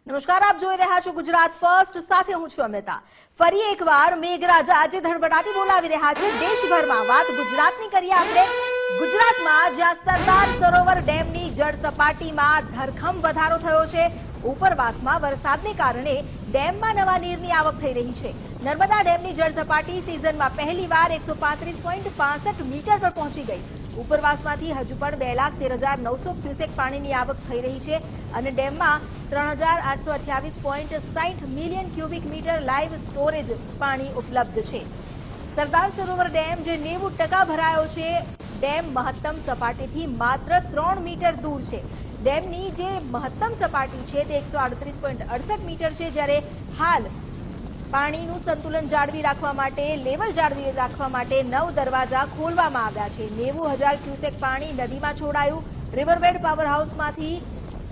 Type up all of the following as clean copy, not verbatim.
નમસ્કાર, આપ જોઈ રહ્યા છો ગુજરાત ફર્સ્ટ, સાથે હું છું અમિતા। ફરી એકવાર મેઘરાજા આજે ધડબડાટી બોલાવી રહ્યા છે દેશભરમાં। વાત ગુજરાતની કરીએ આપણે। ગુજરાતમાં જ્યાં સરદાર સરોવર ડેમની જળ સપાટીમાં ધરખમ વધારો થયો છે, ઉપરવાસમાં વરસાદને કારણે ડેમમાં નવા નીરની આવક થઈ રહી છે। નર્મદા ડેમની જળ સપાટી સિઝનમાં પહેલીવાર 135.65 મીટર પર પહોંચી ગઈ। ઉપરવાસમાંથી હજુ પણ 2,13,900 ક્યુસેક પાણીની આવક થઈ રહી છે અને ડેમમાં 3,828.60 million cubic metre live storage પાણી ઉપલબ્ધ છે। સરદાર સરોવર ડેમ જે 90% ભરાયો છે, ડેમ મહત્તમ સપાટીથી માત્ર 3 મીટર દૂર છે। ડેમની જે મહત્તમ સપાટી છે તે 138.68 મીટર છે, જ્યારે હાલ પાણીનું સંતુલન જાળવી રાખવા માટે, લેવલ જાળવી રાખવા માટે 9 દરવાજા ખોલવામાં આવ્યા છે। 90,000 ક્યુસેક પાણી નદીમાં છોડાયું। રિવરબેડ પાવર હાઉસમાંથી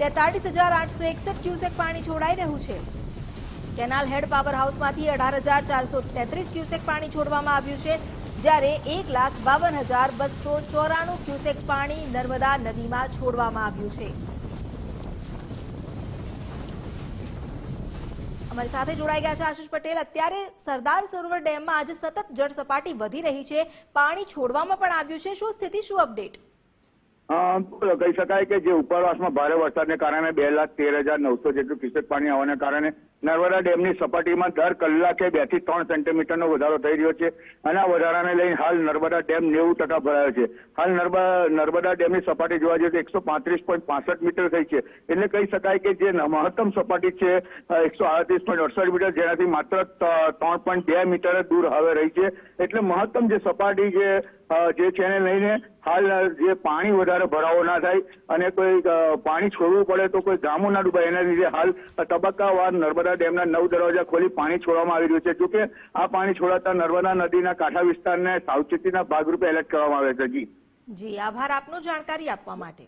43,861 ક્યુસેક પાણી છોડાઈ રહ્યું છે। કેનાલ હેડ પાવર હાઉસમાંથી 18,433 ક્યુસેક પાણી છોડવામાં આવ્યું છે, જ્યારે 1,52,294 ક્યુસેક પાણી નર્મદા નદીમાં છોડવામાં આવ્યું છે। અમારી સાથે જોડાઈ ગયા છે આશીષ પટેલ। અત્યારે સરદાર સરોવર ડેમમાં આજે સતત જળ સપાટી વધી રહી છે, પાણી છોડવામાં પણ આવ્યું છે, શું સ્થિતિ, શું અપડેટ? કહી શકાય કે જે ઉપરવાસમાં ભારે વરસાદને કારણે 2,13,900 જેટલું ક્યુસેક પાણી આવવાને કારણે નર્મદા ડેમની સપાટીમાં દર કલાકે 2 થી 3 સેન્ટીમીટરનો વધારો થઈ રહ્યો છે અને આ વધારાને લઈને હાલ નર્મદા ડેમ 90% ભરાયો છે। હાલ નર્મદા ડેમની સપાટી જોવા જઈએ તો 135.65 મીટર થઈ છે, એટલે કહી શકાય કે જે મહત્તમ સપાટી છે 138.68 મીટર, જેનાથી માત્ર 3.2 મીટર દૂર હવે રહી છે। એટલે મહત્તમ જે સપાટી જે છે એને લઈને હાલ જે પાણી વધારે ભરાવો ના થાય અને કોઈ પાણી છોડવું પડે તો કોઈ ગામો ના ડૂબાય, એના લીધે હાલ તબક્કાવાર નર્મદા ડેમના 9 દરવાજા ખોલી પાણી છોડવામાં આવી રહ્યું છે। જોકે આ પાણી છોડાતા નર્મદા નદીના કાંઠા વિસ્તારને સાવચેતીના ભાગરૂપે એલર્ટ કરવામાં આવે છે। જી, આભાર આપનો જાણકારી આપવા માટે।